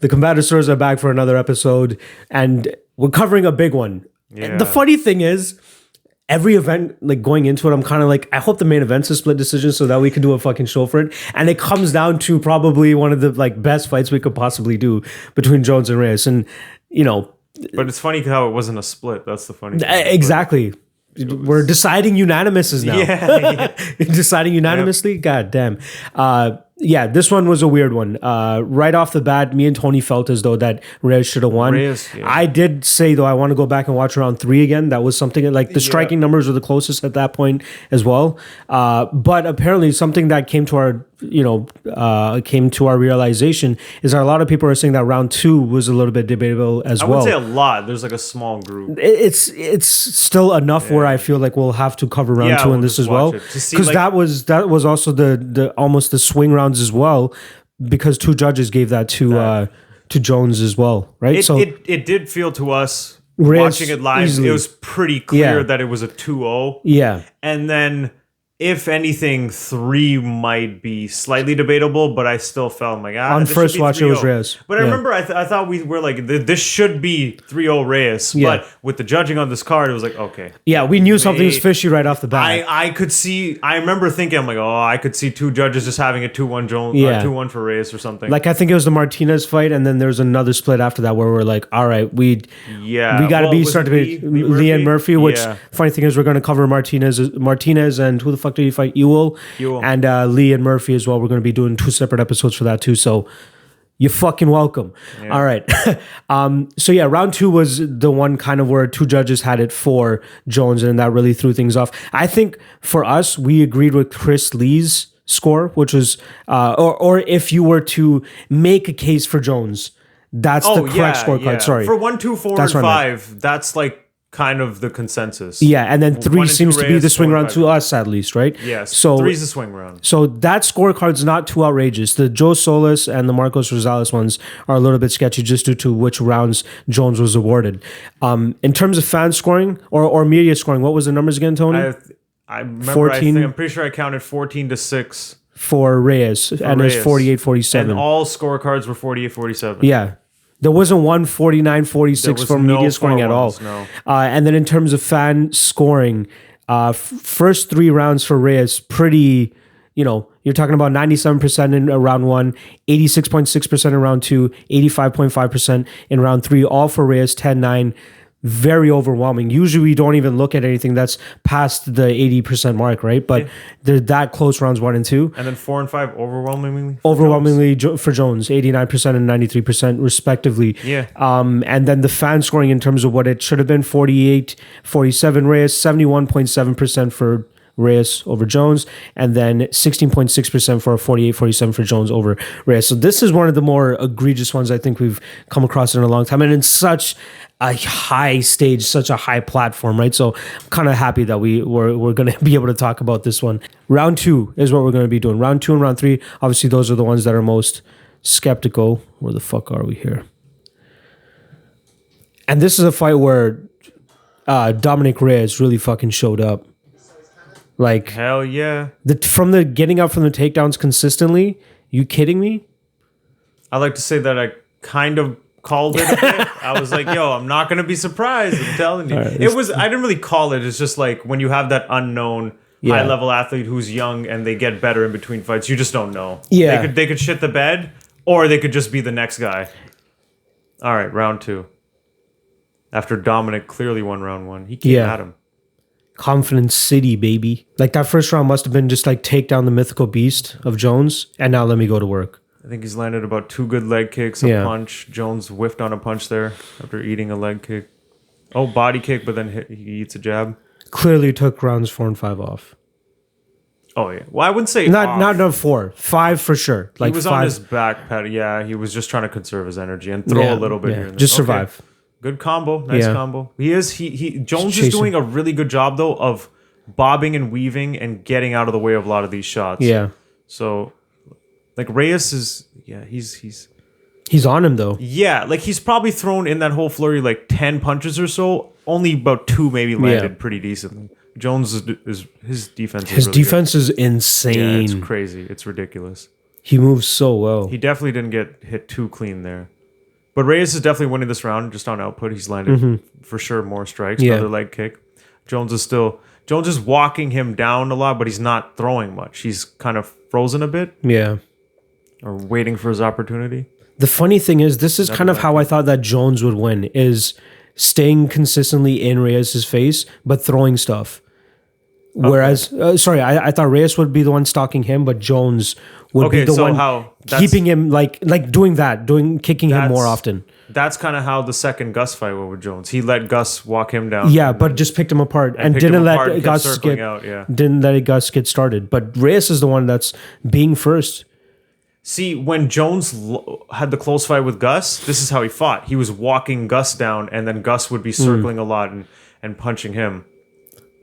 the Combatosseurs are back for another episode, and we're covering a big one. Yeah. And the funny thing is, every event, like going into it, I'm kind of like, I hope the main event's a split decision so that we can do a fucking show for it. And it comes down to probably one of the like best fights we could possibly do between Jones and Reyes. And But it's funny how it wasn't a split. That's the funny thing. exactly. We're deciding unanimouses now. Yeah. Deciding unanimously? Yep. God damn. Yeah, this one was a weird one. Right off the bat, me and Tony felt as though that Reyes should have won. Reyes, yeah. I did say, though, I want to go back and watch round 3 again. That was something like the striking numbers were the closest at that point as well. But apparently something that came to our realization is that a lot of people are saying that round 2 was a little bit debatable as well. I wouldn't say a lot. There's like a small group. It's still enough where I feel like we'll have to cover round 2 in this as well. Because that was also the almost the swing rounds as well, because 2 judges gave that to Jones as well, right? It did feel to us Reyes watching it live, easily. It was pretty clear that it was a 2-0. Yeah. And then, if anything, 3 might be slightly debatable, but I still felt like, on first watch, it was Reyes. But I remember I thought we were like, this should be 3-0 Reyes. Yeah. But with the judging on this card, it was like, okay. Yeah, we knew something was fishy right off the bat. I could see, I remember thinking, I'm like, I could see 2 judges just having a 2-1 Jones, 2-1 for Reyes or something. Like, I think it was the Martinez fight, and then there was another split after that where we're like, all right, we got to start to be Lee and Murphy, which funny thing is we're going to cover Martinez and who the fuck did he fight? Ewell. And Lee and Murphy as well. We're going to be doing 2 separate episodes for that too. So you're fucking welcome. Yeah. All right. So yeah, round 2 was the one kind of where 2 judges had it for Jones, and that really threw things off. I think for us, we agreed with Chris Lee's score, which was, or if you were to make a case for Jones, that's the correct scorecard. Yeah. Sorry. For 1, 2, 4, and 5, that's like kind of the consensus. Yeah, and then 3 seems to be the swing round to us, at least, right? Yes. So 3 is the swing round. So that scorecard's not too outrageous. The Joe Solis and the Marcos Rosales ones are a little bit sketchy just due to which rounds Jones was awarded. In terms of fan scoring or media scoring, what was the numbers again, Tony? I remember. 14. I'm pretty sure I counted 14-6 for Reyes, and it's 48-47. And all scorecards were 48-47. Yeah. There wasn't one 49-46 for media scoring at all. No. And then in terms of fan scoring, first 3 rounds for Reyes, pretty, you're talking about 97% in round 1, 86.6% in round 2, 85.5% in round 3, all for Reyes, 10-9. Very overwhelming. Usually we don't even look at anything that's past the 80% mark, right? But they're that close rounds 1 and 2. And then 4 and 5 overwhelmingly? For Jones, 89% and 93% respectively. Yeah. And then the fan scoring in terms of what it should have been, 48-47 Reyes, 71.7% for Reyes over Jones, and then 16.6% for a 48-47 for Jones over Reyes. So this is one of the more egregious ones I think we've come across in a long time, and in such a high stage, such a high platform, right? So I'm kind of happy that we're going to be able to talk about this one. Round 2 is what we're going to be doing. Round 2 and round 3, obviously those are the ones that are most skeptical. Where the fuck are we here? And this is a fight where Dominic Reyes really fucking showed up. Like, hell yeah. From the getting up from the takedowns consistently, you kidding me? I like to say that I kind of called it a bit. I was like, yo, I'm not going to be surprised. I'm telling you. Right, I didn't really call it. It's just like when you have that unknown high-level athlete who's young and they get better in between fights, you just don't know. Yeah. They could shit the bed, or they could just be the next guy. All right, round 2. After Dominic clearly won round 1, he came at him. Confidence City, baby. Like, that first round must have been just like take down the mythical beast of Jones, and now let me go to work. I think he's landed about 2 good leg kicks, a punch. Jones whiffed on a punch there after eating a leg kick. Oh, body kick, but then he eats a jab. Clearly took rounds 4 and 5 off. Oh, yeah. Well, I wouldn't say not 4. 5 for sure. Like, he was 5. on his back pedal. Yeah, he was just trying to conserve his energy and throw a little bit here and there. Just survive. Okay. Good combo. Nice combo. Jones is doing a really good job, though, of bobbing and weaving and getting out of the way of a lot of these shots. Yeah. So, like, Reyes is, he's on him, though. Yeah, like, he's probably thrown in that whole flurry, like, 10 punches or so. Only about 2 maybe landed pretty decently. Jones is his defense is really good. Is insane. Yeah, it's crazy. It's ridiculous. He moves so well. He definitely didn't get hit too clean there. But Reyes is definitely winning this round just on output. He's landed for sure more strikes. Yeah. Another leg kick. Jones is walking him down a lot, but he's not throwing much. He's kind of frozen a bit. Yeah. Or waiting for his opportunity. The funny thing is, this is kind of how I thought that Jones would win, is staying consistently in Reyes' face, but throwing stuff. Whereas, I thought Reyes would be the one stalking him, but Jones would be the one keeping him kicking him more often. That's kind of how the second Gus fight went with Jones. He let Gus walk him down. Yeah, but just picked him apart and didn't let Gus get started. But Reyes is the one that's being first. See, when Jones had the close fight with Gus, this is how he fought. He was walking Gus down, and then Gus would be circling a lot and punching him.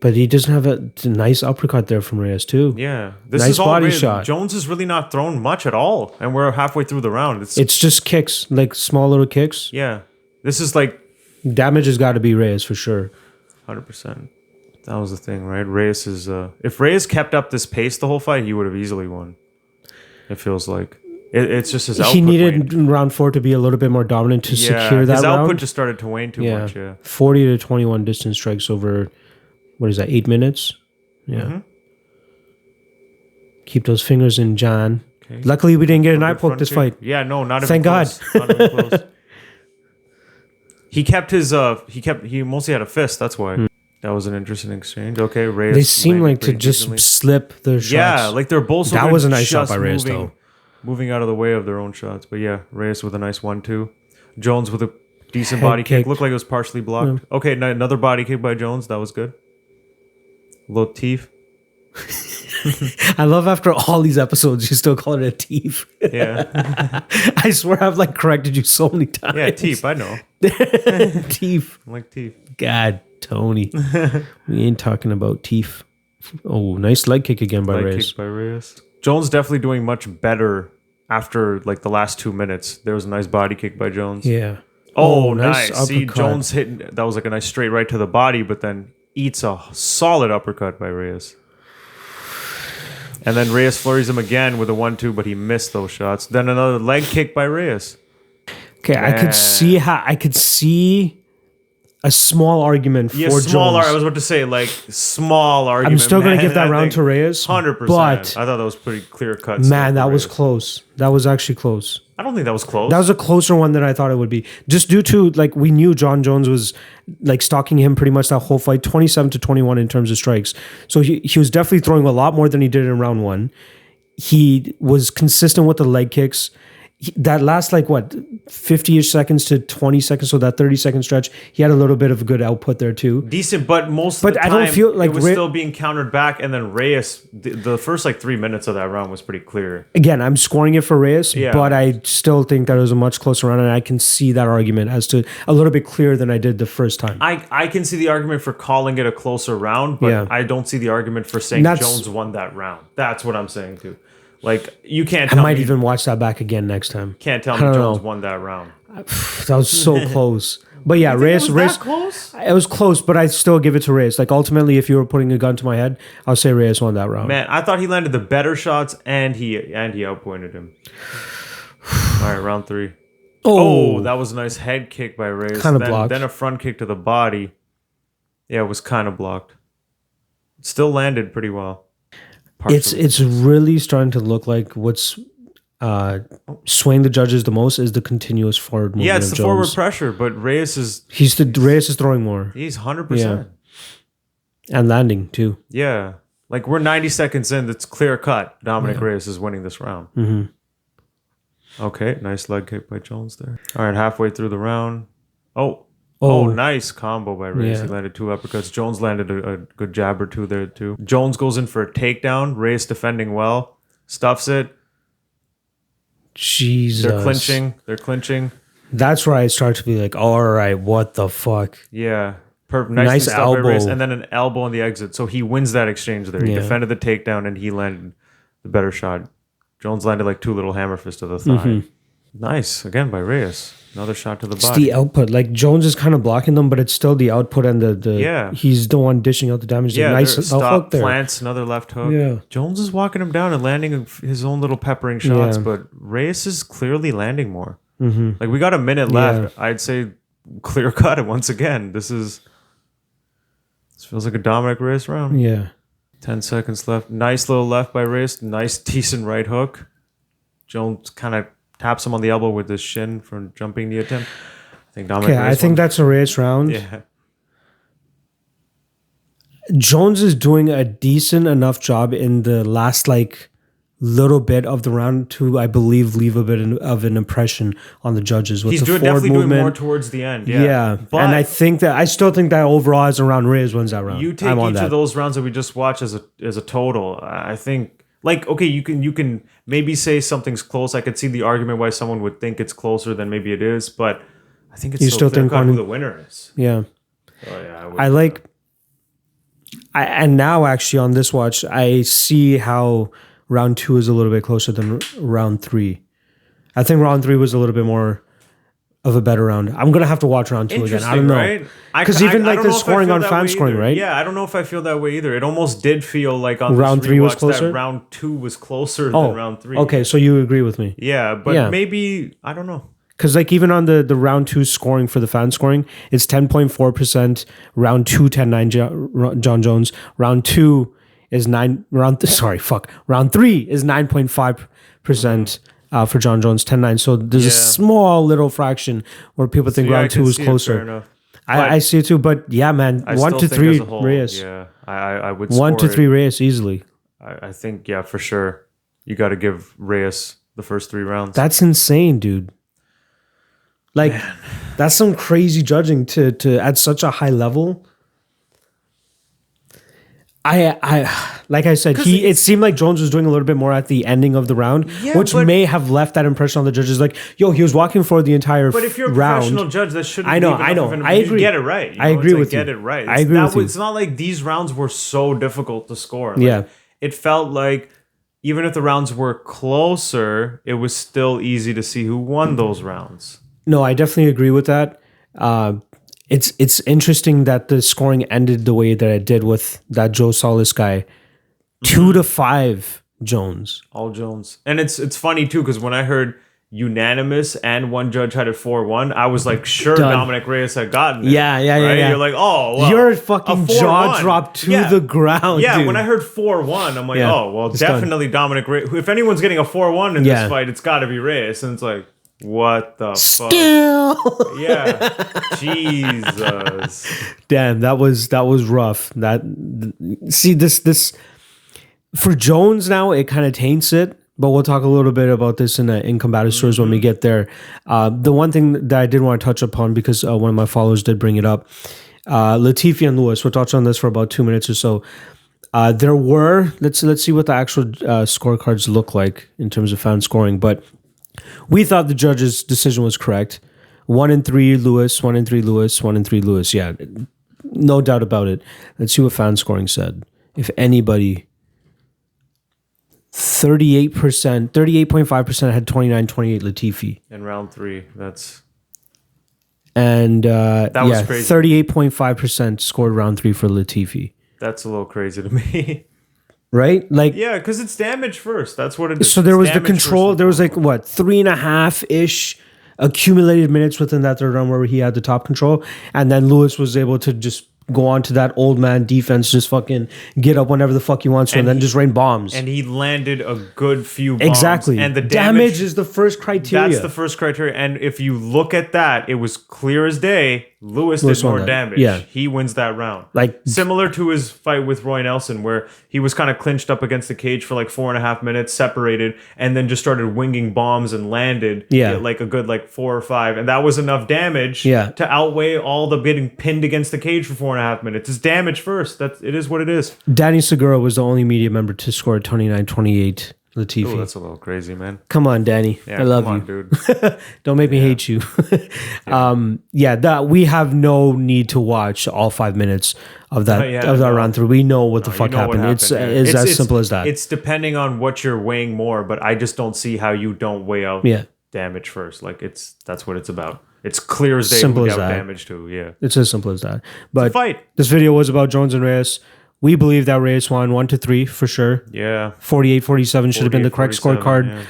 But he doesn't have a nice uppercut there from Reyes, too. Yeah. This nice is all body Reyes. Shot. Jones is really not thrown much at all, and we're halfway through the round. It's just kicks, like small little kicks. Yeah. This is like... Damage has got to be Reyes, for sure. 100%. That was the thing, right? Reyes is... if Reyes kept up this pace the whole fight, he would have easily won. It feels like it's just his output. He needed round 4 to be a little bit more dominant to secure that round. His output just started to wane too much. Yeah, 40 to 21 distance strikes over, what is that, 8 minutes? Yeah. Keep those fingers in, John. Okay. Luckily, we didn't get an eye poke this fight. Yeah, no, not even Thank close. God. Not even close. He kept his. He mostly had a fist. That's why. That was an interesting exchange. Okay, Reyes. They seem like to just slip their shots. Yeah, like they're both. So that was a nice shot by Reyes, though. Moving out of the way of their own shots. But yeah, Reyes with a nice 1-2. Jones with a decent body kick. Looked like it was partially blocked. Yeah. Okay, another body kick by Jones. That was good. Little teeth. I love after all these episodes, you still call it a teeth. Yeah. I swear I've like corrected you so many times. Yeah, teeth. I know. Teeth. I like teeth. God, Tony. We ain't talking about teeth. Oh, nice leg kick again by Reyes. Leg kick by Reyes. Jones definitely doing much better after like the last 2 minutes. There was a nice body kick by Jones. Yeah. Oh, nice. See, Jones hit, that was like a nice straight right to the body, but then eats a solid uppercut by Reyes. And then Reyes flurries him again with a 1-2, but he missed those shots. Then another leg kick by Reyes. Okay, I could see a small argument for Jones. I was about to say, like, small argument. I'm still going to give that round to Reyes. 100%. But I thought that was pretty clear cut. Man, that was close. That was actually close. I don't think that was close. That was a closer one than I thought it would be. Just due to, like, we knew John Jones was, like, stalking him pretty much that whole fight, 27 to 21 in terms of strikes. So he was definitely throwing a lot more than he did in round 1. He was consistent with the leg kicks. That last, like, what, 50-ish seconds to 20 seconds, so that 30-second stretch, he had a little bit of good output there, too. Decent, but most of the time, I don't feel like it was still being countered back, and then Reyes, the first, like, 3 minutes of that round was pretty clear. Again, I'm scoring it for Reyes, but I still think that it was a much closer round, and I can see that argument as to a little bit clearer than I did the first time. I can see the argument for calling it a closer round, but I don't see the argument for saying Jones won that round. That's what I'm saying, too. Like, you can't tell me... I might even watch that back again next time. Can't tell me Jones won that round. That was so close. But yeah, Reyes... that close? It was close, but I still give it to Reyes. Like, ultimately, if you were putting a gun to my head, I'll say Reyes won that round. Man, I thought he landed the better shots, and he outpointed him. All right, round 3. Oh, that was a nice head kick by Reyes. Kind of blocked. Then a front kick to the body. Yeah, it was kind of blocked. It still landed pretty well. Partially. It's really starting to look like what's swaying the judges the most is the continuous forward movement. Yeah, it's of the Jones. forward pressure, but Reyes is Reyes is throwing more. He's 100%. And landing too. Yeah, like we're 90 seconds in. That's clear cut. Dominic Reyes is winning this round. Mm-hmm. Okay, nice leg kick by Jones there. All right, halfway through the round. Oh, nice combo by Reyes. Yeah. He landed 2 uppercuts. Jones landed a good jab or 2 there, too. Jones goes in for a takedown. Reyes defending well. Stuffs it. Jesus. They're clinching. That's where I start to be like, all right, what the fuck? Yeah. Perfect. Nice elbow. By Reyes, and then an elbow on the exit. So he wins that exchange there. He defended the takedown, and he landed the better shot. Jones landed like 2 little hammer fists to the thigh. Mm-hmm. Nice. Again by Reyes. Another shot to the body. It's the output. Like, Jones is kind of blocking them, but it's still the output and the he's the one dishing out the damage. Yeah, nice stop, there. Plants, another left hook. Yeah. Jones is walking him down and landing his own little peppering shots, but Reyes is clearly landing more. Like we got a minute left. I'd say clear cut it once again. This feels like a Dominic Reyes round. Yeah. 10 seconds left. Nice little left by Reyes. Nice, decent right hook. Jones kind of taps him on the elbow with his shin from jumping the attempt. I think Dominic Reyes I think that's a Reyes round. Yeah. Jones is doing a decent enough job in the last little bit of the round to, I believe, leave a bit of an impression on the judges. With He's the definitely movement. doing more towards the end. Yeah. But and I still think that overall as a round, Reyes wins that round. You take each of those rounds that we just watched as a total. I think, okay, you can maybe say something's close. I could see the argument why someone would think it's closer than maybe it is, but I think it's still think who the winner is. Yeah. Oh yeah. And now actually on this watch, I see how round 2 is a little bit closer than round 3. I think round 3 was a little bit more of a better round. I'm going to have to watch round 2 again. I don't know. Because even the scoring on fan scoring, right? Yeah, I don't know if I feel that way either. It almost did feel like on round 3 was closer. That round 2 was closer than round 3. Okay, so you agree with me. Yeah, but maybe, I don't know. Because even on the round 2 scoring for the fan scoring, it's 10.4%. Round 2, 10-9 John Jones. Round 2 is round 3 is 9.5% for John Jones, 10-9. So there's a small little fraction where people think round 2 is closer. I see it too, but yeah, man, 1-3 Reyes. Yeah, I would 1-3 Reyes easily. I think, yeah, for sure. You got to give Reyes the first 3 rounds. That's insane, dude. That's some crazy judging to at such a high level. Like I said, it seemed like Jones was doing a little bit more at the ending of the round, which may have left that impression on the judges. Like, yo, he was walking for the entire round. But if you're a professional judge, that shouldn't. I know. I agree. Get it right. I agree with you. Get it right. I agree with you. It's not like these rounds were so difficult to score. Yeah, it felt like even if the rounds were closer, it was still easy to see who won those rounds. No, I definitely agree with that. It's interesting that the scoring ended the way that it did with that Joe Solis guy. 2-5 Jones. All Jones. And it's funny too, because when I heard unanimous and one judge had it 4-1, I was like, sure, done. Dominic Reyes had gotten it. Yeah. You're like, oh, well, your fucking jaw dropped to the ground. Yeah, dude. When I heard 4-1, I'm like, oh, well, definitely done. Dominic Reyes. If anyone's getting a 4-1 in this fight, it's got to be Reyes. And it's like, what the fuck? Yeah. Jesus. Damn, that was rough. This for Jones now, it kind of taints it. But we'll talk a little bit about this in Combatosseurs when we get there. The one thing that I did want to touch upon, because one of my followers did bring it up, Latifi and Lewis. We'll touch on this for about 2 minutes or so. There were let's see what the actual scorecards look like in terms of fan scoring. But we thought the judge's decision was correct. 1-3 Lewis, 1-3 Lewis, 1-3 Lewis. Yeah, no doubt about it. Let's see what fan scoring said. If anybody, 38.5% had 29-28 Latifi. In round 3, that's... And that was crazy. 38.5% scored round 3 for Latifi. That's a little crazy to me. Right? Yeah, because it's damage first. That's what it is. So there was the control. There was 3.5-ish accumulated minutes within that third round where he had the top control. And then Lewis was able to just go on to that old man defense, just fucking get up whenever the fuck he wants to, and then just rain bombs. And he landed a good few bombs. Exactly. And the damage is the first criteria. That's the first criteria. And if you look at that, it was clear as day. Lewis did more damage. Yeah. He wins that round. Like similar to his fight with Roy Nelson, where he was kind of clinched up against the cage for 4.5 minutes, separated, and then just started winging bombs and landed a good 4 or 5. And that was enough damage to outweigh all the getting pinned against the cage for 4.5 minutes. It's damage first. It is what it is. Danny Segura was the only media member to score 29-28 Latifi. Oh, that's a little crazy, man. Come on, Danny. I love you. Dude. Don't make me hate you. We have no need to watch all 5 minutes of that round 3. We know what the fuck happened. It's as simple as that. It's depending on what you're weighing more, but I just don't see how you don't weigh out damage first. That's what it's about. It's clear as day. Simple as that. That. Damage to. Yeah. It's as simple as that. But fight. This video was about Jones and Reyes. We believe that Reyes won 1-3 for sure. Yeah. 48-47 should have been the correct scorecard.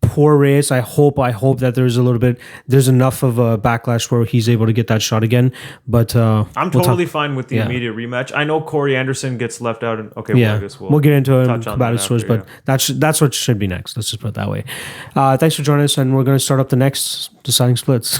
poor Reyes. I hope that there's enough of a backlash where he's able to get that shot again. But I'm totally fine with the immediate rematch. I know Corey Anderson gets left out. I guess we'll get into Combatosseurs, but that's what should be next. Let's just put it that way. Thanks for joining us, and we're going to start up the next deciding splits.